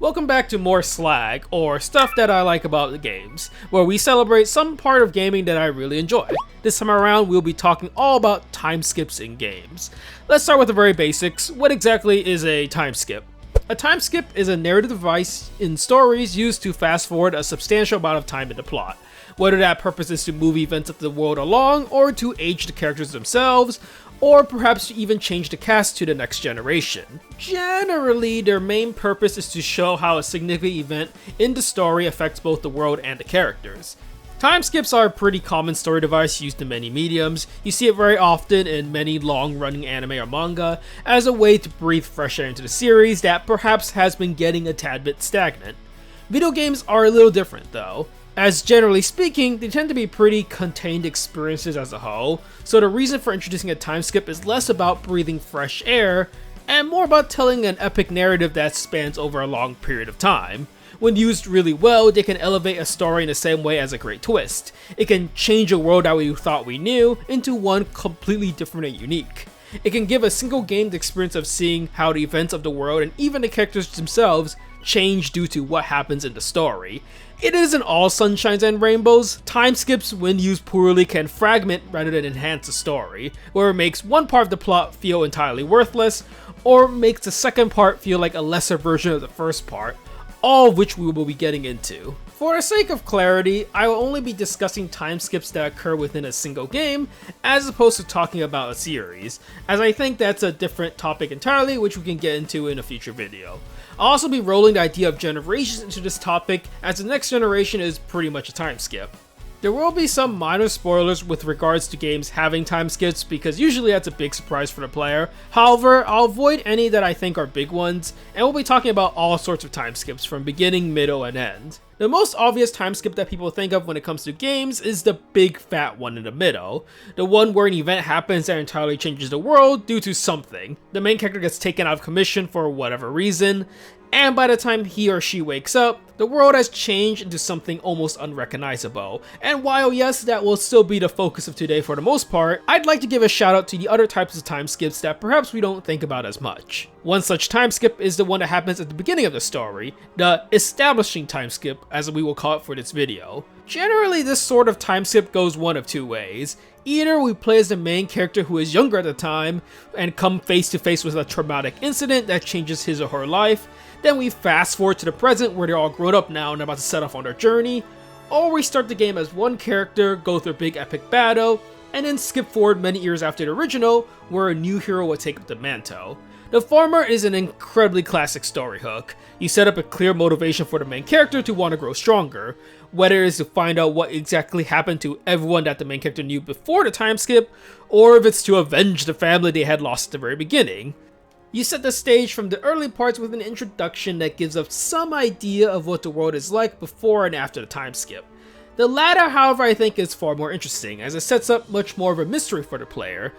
Welcome back to more slag, or stuff that I like about the games, where we celebrate some part of gaming that I really enjoy. This time around, we'll be talking all about time skips in games. Let's start with the very basics. What exactly is a time skip? A time skip is a narrative device in stories used to fast forward a substantial amount of time in the plot. Whether that purpose is to move events of the world along, or to age the characters themselves, or perhaps even change the cast to the next generation. Generally, their main purpose is to show how a significant event in the story affects both the world and the characters. Time skips are a pretty common story device used in many mediums. You see it very often in many long-running anime or manga as a way to breathe fresh air into the series that perhaps has been getting a tad bit stagnant. Video games are a little different though, as generally speaking, they tend to be pretty contained experiences as a whole, so the reason for introducing a time skip is less about breathing fresh air, and more about telling an epic narrative that spans over a long period of time. When used really well, they can elevate a story in the same way as a great twist. It can change a world that we thought we knew into one completely different and unique. It can give a single game the experience of seeing how the events of the world and even the characters themselves change due to what happens in the story. It isn't all sunshines and rainbows. Time skips, when used poorly, can fragment rather than enhance a story, where it makes one part of the plot feel entirely worthless, or makes the second part feel like a lesser version of the first part, all of which we will be getting into. For the sake of clarity, I will only be discussing time skips that occur within a single game, as opposed to talking about a series, as I think that's a different topic entirely, which we can get into in a future video. I'll also be rolling the idea of generations into this topic, as the next generation is pretty much a time skip. There will be some minor spoilers with regards to games having time skips, because usually that's a big surprise for the player. However, I'll avoid any that I think are big ones, and we'll be talking about all sorts of time skips from beginning, middle, and end. The most obvious time skip that people think of when it comes to games is the big fat one in the middle. The one where an event happens that entirely changes the world due to something. The main character gets taken out of commission for whatever reason, and by the time he or she wakes up, the world has changed into something almost unrecognizable. And while yes, that will still be the focus of today for the most part, I'd like to give a shout out to the other types of time skips that perhaps we don't think about as much. One such time skip is the one that happens at the beginning of the story, the establishing time skip, as we will call it for this video. Generally, this sort of time skip goes one of two ways. Either we play as the main character who is younger at the time and come face to face with a traumatic incident that changes his or her life, then we fast forward to the present where they're all grown up now and about to set off on their journey, or we start the game as one character, go through a big epic battle, and then skip forward many years after the original, where a new hero will take up the mantle. The former is an incredibly classic story hook. You set up a clear motivation for the main character to want to grow stronger, whether it is to find out what exactly happened to everyone that the main character knew before the time skip, or if it's to avenge the family they had lost at the very beginning. You set the stage from the early parts with an introduction that gives us some idea of what the world is like before and after the time skip. The latter, however, I think is far more interesting, as it sets up much more of a mystery for the player.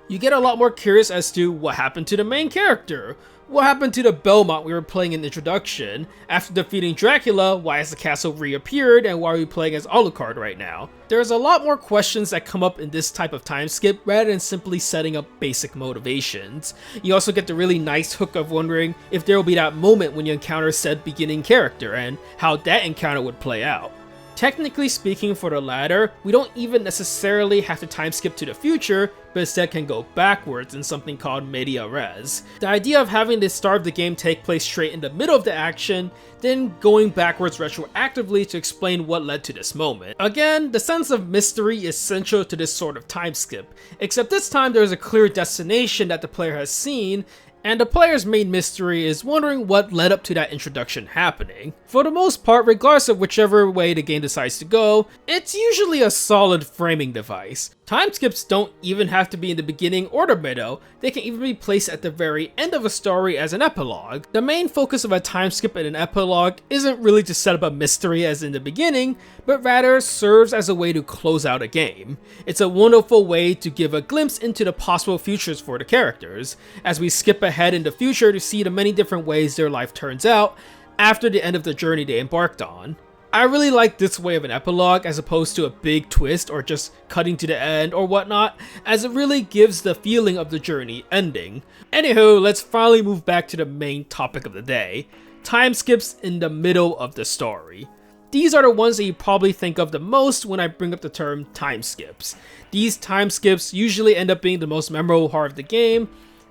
You get a lot more curious as to what happened to the main character. What happened to the Belmont we were playing in the introduction? After defeating Dracula, why has the castle reappeared, and why are we playing as Alucard right now? There's a lot more questions that come up in this type of time skip rather than simply setting up basic motivations. You also get the really nice hook of wondering if there will be that moment when you encounter said beginning character, and how that encounter would play out. Technically speaking, for the latter, we don't even necessarily have to time skip to the future, but instead can go backwards in something called media res. The idea of having the start of the game take place straight in the middle of the action, then going backwards retroactively to explain what led to this moment. Again, the sense of mystery is central to this sort of time skip, except this time there is a clear destination that the player has seen, and the player's main mystery is wondering what led up to that introduction happening. For the most part, regardless of whichever way the game decides to go, it's usually a solid framing device. Time skips don't even have to be in the beginning or the middle, they can even be placed at the very end of a story as an epilogue. The main focus of a time skip and an epilogue isn't really to set up a mystery as in the beginning, but rather serves as a way to close out a game. It's a wonderful way to give a glimpse into the possible futures for the characters, as we skip ahead in the future to see the many different ways their life turns out after the end of the journey they embarked on. I really like this way of an epilogue as opposed to a big twist or just cutting to the end or whatnot, as it really gives the feeling of the journey ending. Anywho, let's finally move back to the main topic of the day. time skips in the middle of the story. These are the ones that you probably think of the most when I bring up the term time skips. These time skips usually end up being the most memorable part of the game,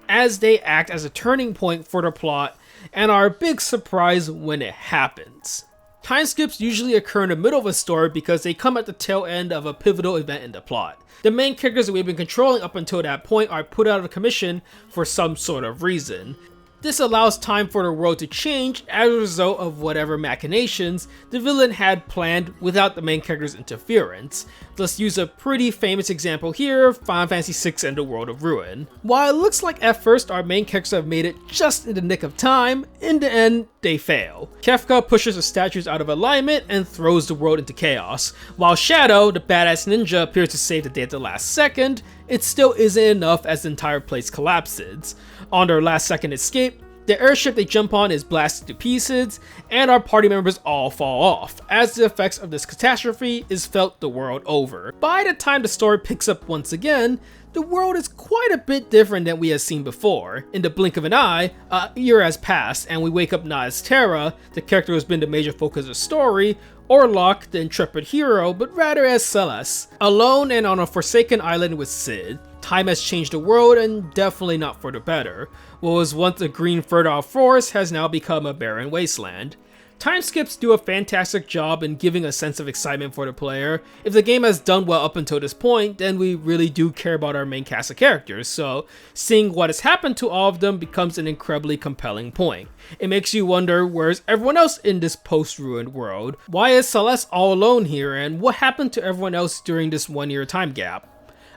as they act as a turning point for the plot and are a big surprise when it happens. Time skips usually occur in the middle of a story because they come at the tail end of a pivotal event in the plot. The main characters that we've been controlling up until that point are put out of commission for some sort of reason. This allows time for the world to change as a result of whatever machinations the villain had planned without the main character's interference. Let's use a pretty famous example here, Final Fantasy VI and the World of Ruin. While it looks like at first our main characters have made it just in the nick of time, in the end, they fail. Kefka pushes the statues out of alignment and throws the world into chaos. While Shadow, the badass ninja, appears to save the day at the last second, it still isn't enough as the entire place collapses. On their last second escape, the airship they jump on is blasted to pieces, and our party members all fall off, as the effects of this catastrophe is felt the world over. By the time the story picks up once again, the world is quite a bit different than we have seen before. In the blink of an eye, a year has passed, and we wake up not as Terra, the character who has been the major focus of the story, or Locke, the intrepid hero, but rather as Celeste, alone and on a forsaken island with Cid. Time has changed the world, and definitely not for the better. What was once a green fertile forest has now become a barren wasteland. Time skips do a fantastic job in giving a sense of excitement for the player. If the game has done well up until this point, then we really do care about our main cast of characters, so seeing what has happened to all of them becomes an incredibly compelling point. It makes you wonder, where's everyone else in this post-ruined world? Why is Celeste all alone here, and what happened to everyone else during this 1 year time gap?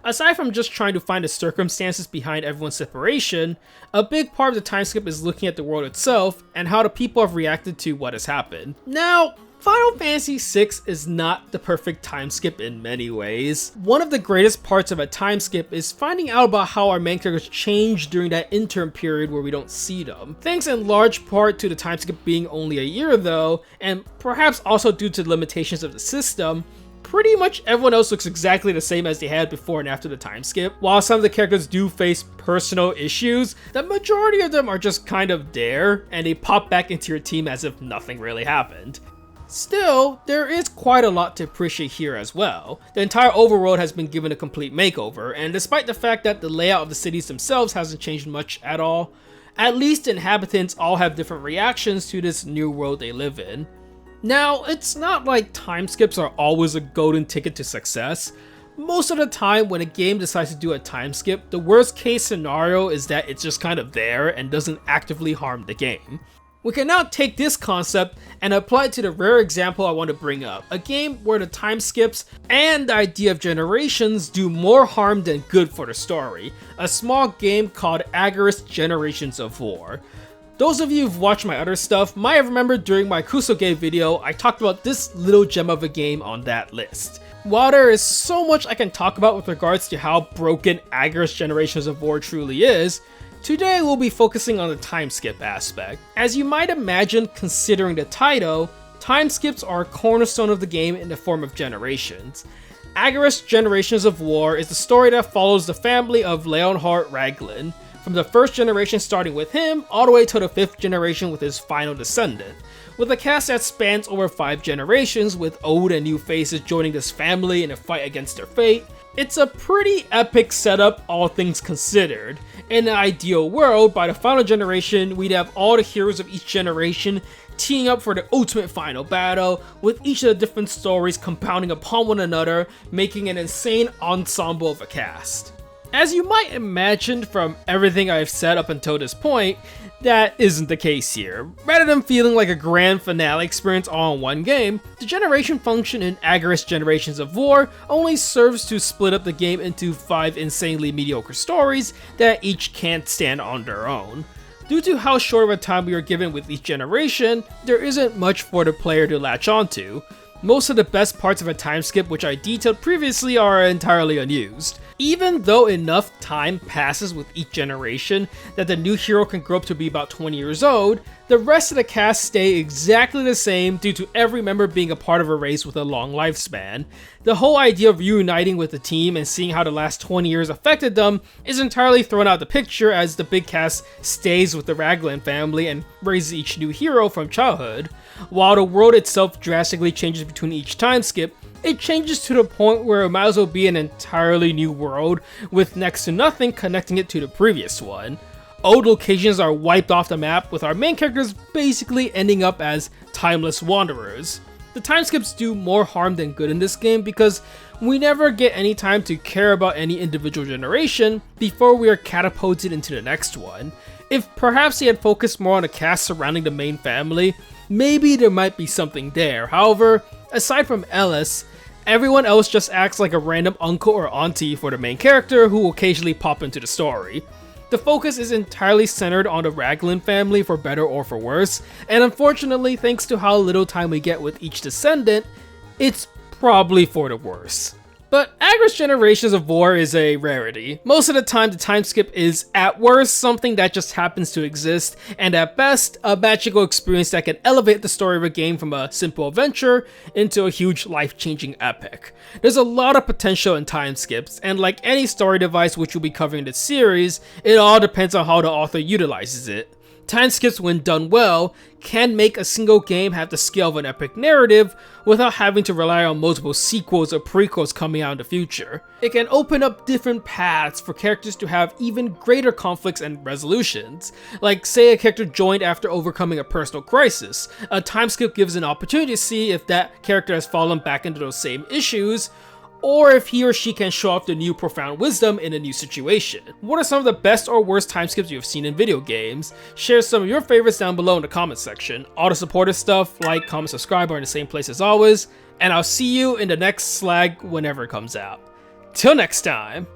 Aside from just trying to find the circumstances behind everyone's separation, a big part of the time skip is looking at the world itself and how the people have reacted to what has happened. Now, Final Fantasy VI is not the perfect time skip in many ways. One of the greatest parts of a time skip is finding out about how our main characters change during that interim period where we don't see them. Thanks in large part to the time skip being only a year though, and perhaps also due to the limitations of the system, pretty much everyone else looks exactly the same as they had before and after the time skip. While some of the characters do face personal issues, the majority of them are just kind of there, and they pop back into your team as if nothing really happened. Still, there is quite a lot to appreciate here as well. The entire overworld has been given a complete makeover, and despite the fact that the layout of the cities themselves hasn't changed much at all, at least the inhabitants all have different reactions to this new world they live in. Now, it's not like time skips are always a golden ticket to success. Most of the time when a game decides to do a time skip, the worst case scenario is that it's just kind of there and doesn't actively harm the game. We can now take this concept and apply it to the rare example I want to bring up, a game where the time skips and the idea of generations do more harm than good for the story, a small game called Agaris Generations of War. Those of you who've watched my other stuff might have remembered during my Kusoge video, I talked about this little gem of a game on that list. While there is so much I can talk about with regards to how broken Agaris Generations of War truly is, today we'll be focusing on the time skip aspect. As you might imagine considering the title, time skips are a cornerstone of the game in the form of generations. Agaris Generations of War is the story that follows the family of Leonhard Raglan, from the first generation starting with him, all the way to the 5th generation with his final descendant. With a cast that spans over 5 generations, with old and new faces joining this family in a fight against their fate, it's a pretty epic setup, all things considered. In an ideal world, by the final generation, we'd have all the heroes of each generation teeing up for the ultimate final battle, with each of the different stories compounding upon one another, making an insane ensemble of a cast. As you might imagine from everything I've said up until this point, that isn't the case here. Rather than feeling like a grand finale experience all in one game, the generation function in Agaris Generations of War only serves to split up the game into 5 insanely mediocre stories that each can't stand on their own. Due to how short of a time we are given with each generation, there isn't much for the player to latch onto. Most of the best parts of a time skip which I detailed previously are entirely unused. Even though enough time passes with each generation that the new hero can grow up to be about 20 years old, the rest of the cast stay exactly the same due to every member being a part of a race with a long lifespan. The whole idea of reuniting with the team and seeing how the last 20 years affected them is entirely thrown out of the picture, as the big cast stays with the Raglan family and raises each new hero from childhood. While the world itself drastically changes between each time skip, it changes to the point where it might as well be an entirely new world with next to nothing connecting it to the previous one. Old locations are wiped off the map, with our main characters basically ending up as timeless wanderers. The time skips do more harm than good in this game because we never get any time to care about any individual generation before we are catapulted into the next one. If perhaps they had focused more on the cast surrounding the main family, maybe there might be something there. However, aside from Ellis, everyone else just acts like a random uncle or auntie for the main character who will occasionally pop into the story. The focus is entirely centered on the Raglan family for better or for worse, and unfortunately, thanks to how little time we get with each descendant, it's probably for the worse. But Agaris Generations of War is a rarity. Most of the time, the time skip is, at worst, something that just happens to exist, and at best, a magical experience that can elevate the story of a game from a simple adventure into a huge life-changing epic. There's a lot of potential in time skips, and like any story device which we'll be covering in this series, it all depends on how the author utilizes it. Time skips, when done well, can make a single game have the scale of an epic narrative without having to rely on multiple sequels or prequels coming out in the future. It can open up different paths for characters to have even greater conflicts and resolutions. Like, say a character joined after overcoming a personal crisis. A time skip gives an opportunity to see if that character has fallen back into those same issues, or if he or she can show off the new profound wisdom in a new situation. What are some of the best or worst time skips you have seen in video games? Share some of your favorites down below in the comment section. All the supportive stuff, like, comment, subscribe, are in the same place as always, and I'll see you in the next slag whenever it comes out. Till next time!